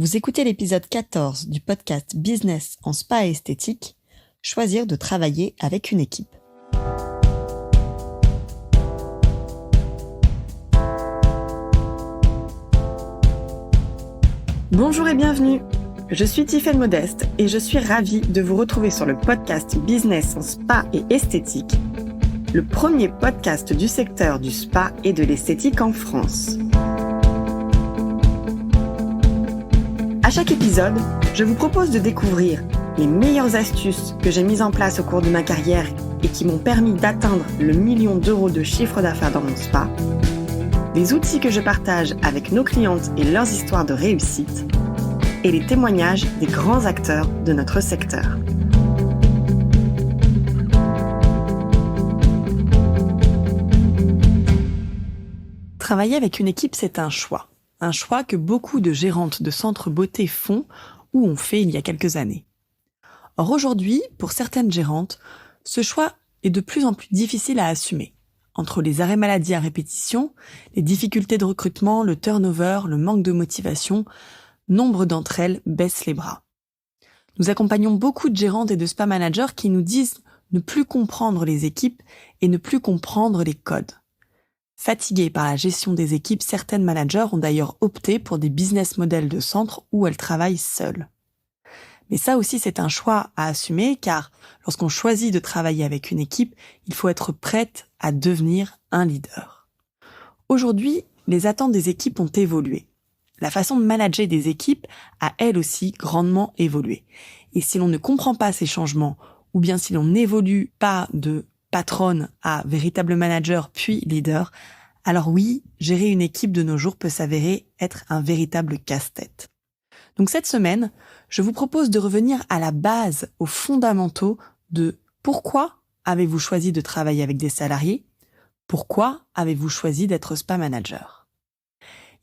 Vous écoutez l'épisode 14 du podcast Business en spa et esthétique, choisir de travailler avec une équipe. Bonjour et bienvenue, je suis Tiffaine Modeste et je suis ravie de vous retrouver sur le podcast Business en spa et esthétique, le premier podcast du secteur du spa et de l'esthétique en France. À chaque épisode, je vous propose de découvrir les meilleures astuces que j'ai mises en place au cours de ma carrière et qui m'ont permis d'atteindre le 1 million d'euros de chiffre d'affaires dans mon spa, les outils que je partage avec nos clientes et leurs histoires de réussite, et les témoignages des grands acteurs de notre secteur. Travailler avec une équipe, c'est un choix. Un choix que beaucoup de gérantes de centres beauté font ou ont fait il y a quelques années. Or aujourd'hui, pour certaines gérantes, ce choix est de plus en plus difficile à assumer. Entre les arrêts maladie à répétition, les difficultés de recrutement, le turnover, le manque de motivation, nombre d'entre elles baissent les bras. Nous accompagnons beaucoup de gérantes et de spa managers qui nous disent ne plus comprendre les équipes et ne plus comprendre les codes. Fatiguées par la gestion des équipes, certaines managers ont d'ailleurs opté pour des business models de centre où elles travaillent seules. Mais ça aussi, c'est un choix à assumer car lorsqu'on choisit de travailler avec une équipe, il faut être prête à devenir un leader. Aujourd'hui, les attentes des équipes ont évolué. La façon de manager des équipes a elle aussi grandement évolué. Et si l'on ne comprend pas ces changements, ou bien si l'on n'évolue pas de patronne à véritable manager puis leader, alors oui, gérer une équipe de nos jours peut s'avérer être un véritable casse-tête. Donc cette semaine, je vous propose de revenir à la base, aux fondamentaux de pourquoi avez-vous choisi de travailler avec des salariés? Pourquoi avez-vous choisi d'être spa manager?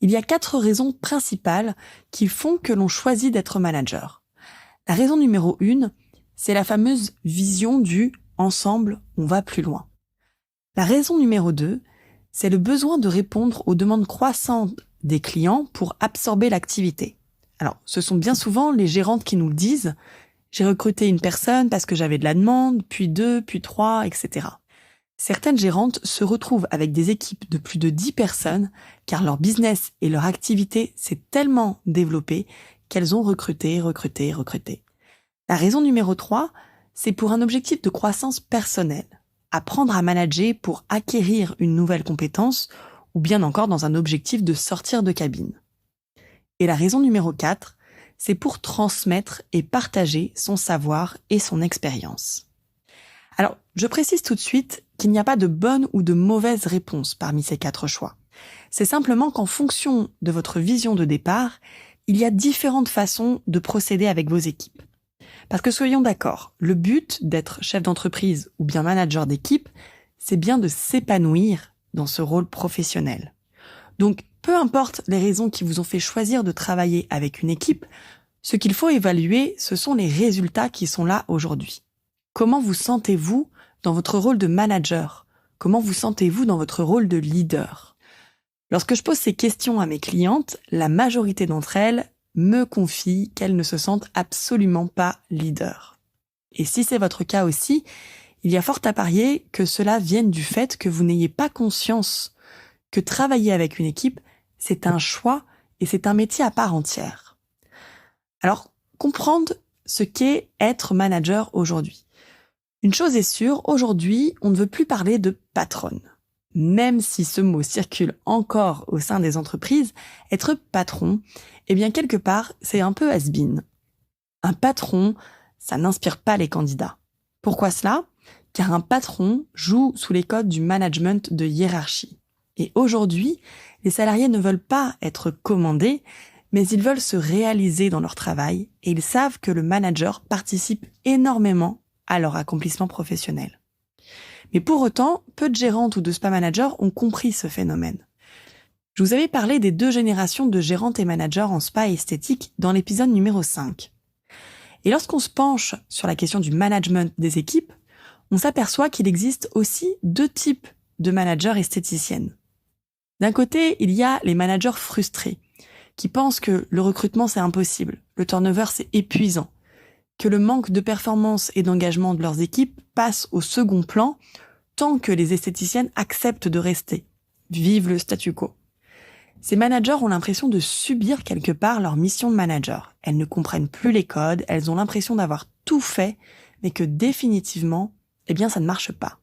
Il y a 4 raisons principales qui font que l'on choisit d'être manager. La raison numéro 1, c'est la fameuse vision du « ensemble, on va plus loin ». La raison numéro 2, c'est le besoin de répondre aux demandes croissantes des clients pour absorber l'activité. Alors, ce sont bien souvent les gérantes qui nous le disent « j'ai recruté une personne parce que j'avais de la demande, puis 2, puis 3, etc. » Certaines gérantes se retrouvent avec des équipes de plus de 10 personnes car leur business et leur activité s'est tellement développé qu'elles ont recruté. La raison numéro 3, c'est pour un objectif de croissance personnelle, apprendre à manager pour acquérir une nouvelle compétence ou bien encore dans un objectif de sortir de cabine. Et la raison numéro 4, c'est pour transmettre et partager son savoir et son expérience. Alors, je précise tout de suite qu'il n'y a pas de bonne ou de mauvaise réponse parmi ces 4 choix. C'est simplement qu'en fonction de votre vision de départ, il y a différentes façons de procéder avec vos équipes. Parce que soyons d'accord, le but d'être chef d'entreprise ou bien manager d'équipe, c'est bien de s'épanouir dans ce rôle professionnel. Donc, peu importe les raisons qui vous ont fait choisir de travailler avec une équipe, ce qu'il faut évaluer, ce sont les résultats qui sont là aujourd'hui. Comment vous sentez-vous dans votre rôle de manager? Comment vous sentez-vous dans votre rôle de leader? Lorsque je pose ces questions à mes clientes, la majorité d'entre elles me confient qu'elles ne se sentent absolument pas leader. Et si c'est votre cas aussi, il y a fort à parier que cela vienne du fait que vous n'ayez pas conscience que travailler avec une équipe, c'est un choix et c'est un métier à part entière. Alors, comprendre ce qu'est être manager aujourd'hui. Une chose est sûre, aujourd'hui, on ne veut plus parler de patronne. Même si ce mot circule encore au sein des entreprises, être patron, eh bien quelque part, c'est un peu has-been. Un patron, ça n'inspire pas les candidats. Pourquoi cela? Car un patron joue sous les codes du management de hiérarchie. Et aujourd'hui, les salariés ne veulent pas être commandés, mais ils veulent se réaliser dans leur travail et ils savent que le manager participe énormément à leur accomplissement professionnel. Mais pour autant, peu de gérantes ou de spa managers ont compris ce phénomène. Je vous avais parlé des 2 générations de gérantes et managers en spa et esthétique dans l'épisode numéro 5. Et lorsqu'on se penche sur la question du management des équipes, on s'aperçoit qu'il existe aussi 2 types de managers esthéticiennes. D'un côté, il y a les managers frustrés, qui pensent que le recrutement c'est impossible, le turnover c'est épuisant, que le manque de performance et d'engagement de leurs équipes passe au second plan tant que les esthéticiennes acceptent de rester. Vive le statu quo. Ces managers ont l'impression de subir quelque part leur mission de manager. Elles ne comprennent plus les codes, elles ont l'impression d'avoir tout fait, mais que définitivement, ça ne marche pas.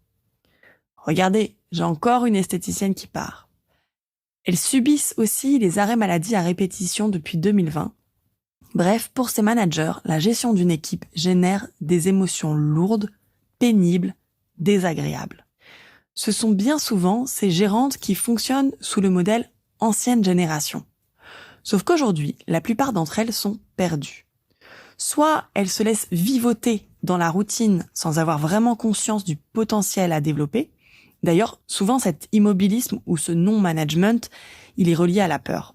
Regardez, j'ai encore une esthéticienne qui part. Elles subissent aussi les arrêts maladie à répétition depuis 2020. Bref, pour ces managers, la gestion d'une équipe génère des émotions lourdes, pénibles, désagréables. Ce sont bien souvent ces gérantes qui fonctionnent sous le modèle ancienne génération. Sauf qu'aujourd'hui, la plupart d'entre elles sont perdues. Soit elles se laissent vivoter dans la routine sans avoir vraiment conscience du potentiel à développer. D'ailleurs, souvent cet immobilisme ou ce non-management, il est relié à la peur.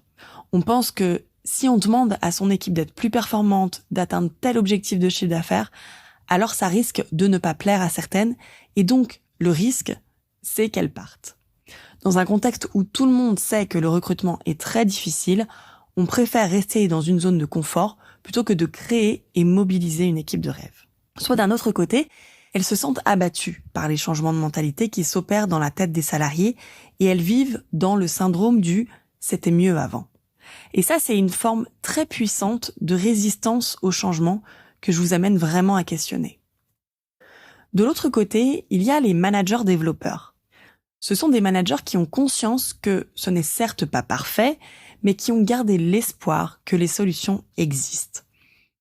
On pense que si on demande à son équipe d'être plus performante, d'atteindre tel objectif de chiffre d'affaires, alors ça risque de ne pas plaire à certaines, et donc le risque, c'est qu'elles partent. Dans un contexte où tout le monde sait que le recrutement est très difficile, on préfère rester dans une zone de confort plutôt que de créer et mobiliser une équipe de rêve. Soit d'un autre côté, elles se sentent abattues par les changements de mentalité qui s'opèrent dans la tête des salariés et elles vivent dans le syndrome du « c'était mieux avant ». Et ça, c'est une forme très puissante de résistance au changement que je vous amène vraiment à questionner. De l'autre côté, il y a les managers développeurs. Ce sont des managers qui ont conscience que ce n'est certes pas parfait, mais qui ont gardé l'espoir que les solutions existent.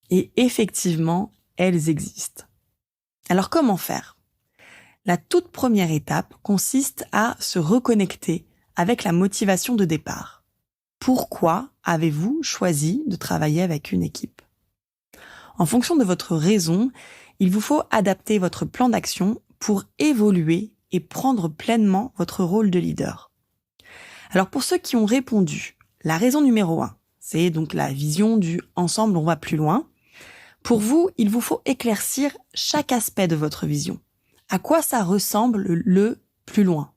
Et effectivement, elles existent. Alors comment faire ? La toute première étape consiste à se reconnecter avec la motivation de départ. Pourquoi avez-vous choisi de travailler avec une équipe ? En fonction de votre raison, il vous faut adapter votre plan d'action pour évoluer et prendre pleinement votre rôle de leader. Alors pour ceux qui ont répondu, la raison numéro 1, c'est donc la vision du « ensemble on va plus loin ». Pour vous, il vous faut éclaircir chaque aspect de votre vision. À quoi ça ressemble le plus loin ?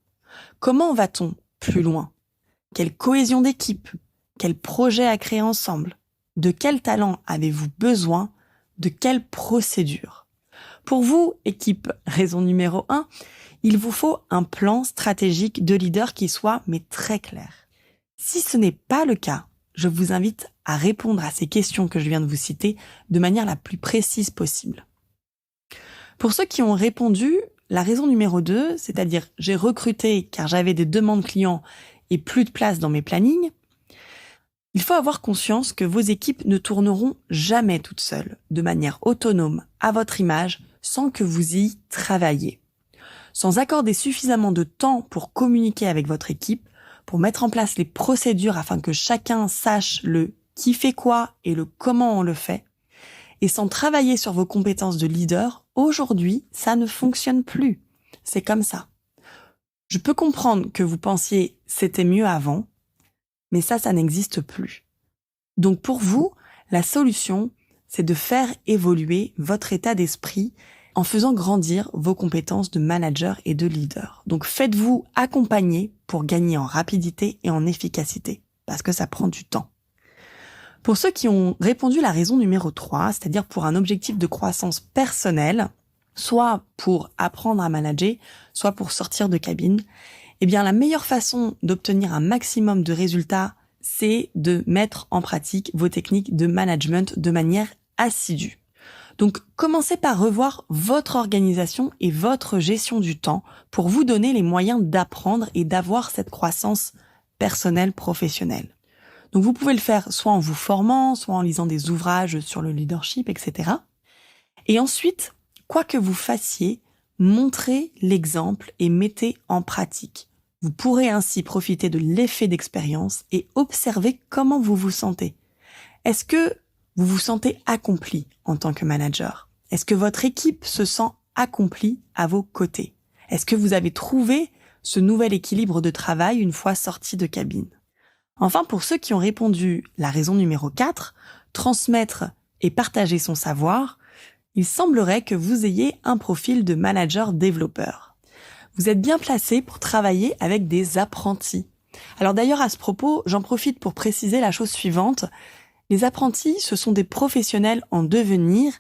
Comment va-t-on plus loin ? Quelle cohésion d'équipe ? Quel projet à créer ensemble ? De quel talent avez-vous besoin ? De quelle procédure ? Pour vous, équipe raison numéro 1, il vous faut un plan stratégique de leader qui soit très clair. Si ce n'est pas le cas, je vous invite à répondre à ces questions que je viens de vous citer de manière la plus précise possible. Pour ceux qui ont répondu, la raison numéro 2, c'est-à-dire j'ai recruté car j'avais des demandes clients et plus de place dans mes plannings, il faut avoir conscience que vos équipes ne tourneront jamais toutes seules, de manière autonome, à votre image, sans que vous y travailliez. Sans accorder suffisamment de temps pour communiquer avec votre équipe, pour mettre en place les procédures afin que chacun sache le qui fait quoi et le comment on le fait, et sans travailler sur vos compétences de leader, aujourd'hui, ça ne fonctionne plus. C'est comme ça. Je peux comprendre que vous pensiez « c'était mieux avant », mais ça n'existe plus. Donc pour vous, la solution, c'est de faire évoluer votre état d'esprit en faisant grandir vos compétences de manager et de leader. Donc faites-vous accompagner pour gagner en rapidité et en efficacité, parce que ça prend du temps. Pour ceux qui ont répondu la raison numéro 3, c'est-à-dire pour un objectif de croissance personnelle, soit pour apprendre à manager, soit pour sortir de cabine, la meilleure façon d'obtenir un maximum de résultats, c'est de mettre en pratique vos techniques de management de manière assidue. Donc, commencez par revoir votre organisation et votre gestion du temps pour vous donner les moyens d'apprendre et d'avoir cette croissance personnelle, professionnelle. Donc, vous pouvez le faire soit en vous formant, soit en lisant des ouvrages sur le leadership, etc. Et ensuite, quoi que vous fassiez, montrez l'exemple et mettez en pratique. Vous pourrez ainsi profiter de l'effet d'expérience et observer comment vous vous sentez. Est-ce que vous vous sentez accompli en tant que manager? Est-ce que votre équipe se sent accomplie à vos côtés? Est-ce que vous avez trouvé ce nouvel équilibre de travail une fois sorti de cabine? Enfin, pour ceux qui ont répondu la raison numéro 4, transmettre et partager son savoir, il semblerait que vous ayez un profil de manager développeur. Vous êtes bien placé pour travailler avec des apprentis. Alors d'ailleurs, à ce propos, j'en profite pour préciser la chose suivante. Les apprentis, ce sont des professionnels en devenir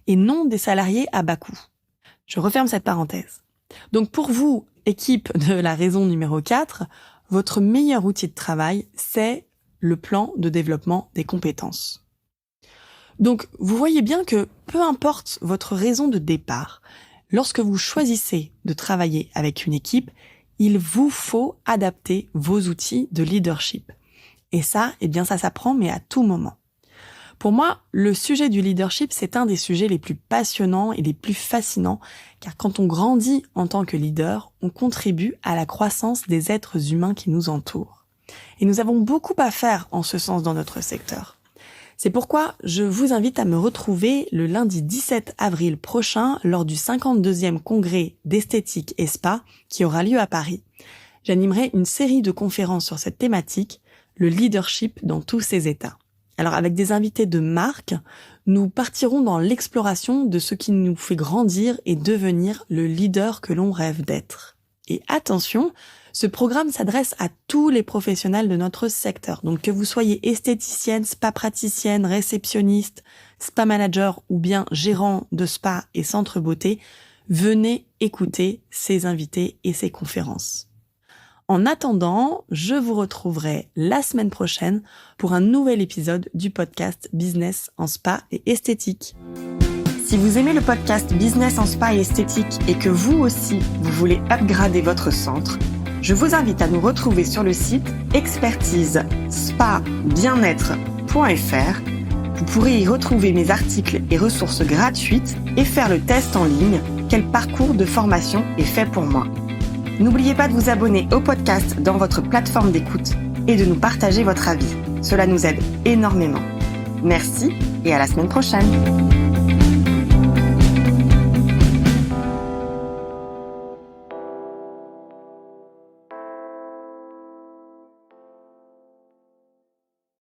et non des salariés à bas coût. Je referme cette parenthèse. Donc pour vous, équipe de la raison numéro 4, votre meilleur outil de travail, c'est le plan de développement des compétences. Donc vous voyez bien que peu importe votre raison de départ, lorsque vous choisissez de travailler avec une équipe, il vous faut adapter vos outils de leadership. Et ça, ça s'apprend, mais à tout moment. Pour moi, le sujet du leadership, c'est un des sujets les plus passionnants et les plus fascinants, car quand on grandit en tant que leader, on contribue à la croissance des êtres humains qui nous entourent. Et nous avons beaucoup à faire en ce sens dans notre secteur. C'est pourquoi je vous invite à me retrouver le lundi 17 avril prochain lors du 52e congrès d'esthétique et spa qui aura lieu à Paris. J'animerai une série de conférences sur cette thématique, le leadership dans tous ses états. Alors avec des invités de marque, nous partirons dans l'exploration de ce qui nous fait grandir et devenir le leader que l'on rêve d'être. Et attention, ce programme s'adresse à tous les professionnels de notre secteur. Donc que vous soyez esthéticienne, spa praticienne, réceptionniste, spa manager ou bien gérant de spa et centre beauté, venez écouter ces invités et ces conférences. En attendant, je vous retrouverai la semaine prochaine pour un nouvel épisode du podcast Business en spa et esthétique. Si vous aimez le podcast Business en spa et esthétique et que vous aussi, vous voulez upgrader votre centre, je vous invite à nous retrouver sur le site expertise-spa-bien-être.fr. Vous pourrez y retrouver mes articles et ressources gratuites et faire le test en ligne « Quel parcours de formation est fait pour moi ?» N'oubliez pas de vous abonner au podcast dans votre plateforme d'écoute et de nous partager votre avis. Cela nous aide énormément. Merci et à la semaine prochaine.